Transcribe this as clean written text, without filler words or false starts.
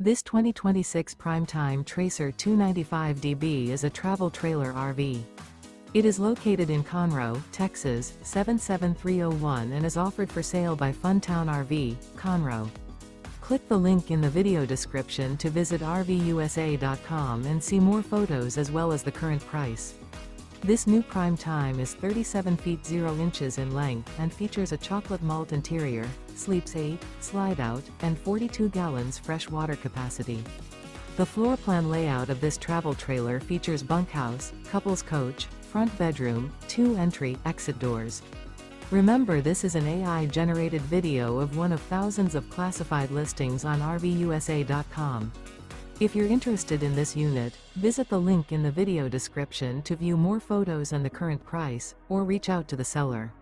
This 2026 Primetime Tracer 295DB is a travel trailer RV. It is located in Conroe, Texas, 77301 and is offered for sale by Funtown RV, Conroe. Click the link in the video description to visit RVUSA.com and see more photos as well as the current price. This new Primetime is 37 feet 0 inches in length and features a chocolate malt interior, sleeps 8, slide-out, and 42 gallons fresh water capacity. The floor plan layout of this travel trailer features bunkhouse, couples coach, front bedroom, 2 entry/exit doors. Remember, this is an AI-generated video of one of thousands of classified listings on RVUSA.com. If you're interested in this unit, visit the link in the video description to view more photos and the current price, or reach out to the seller.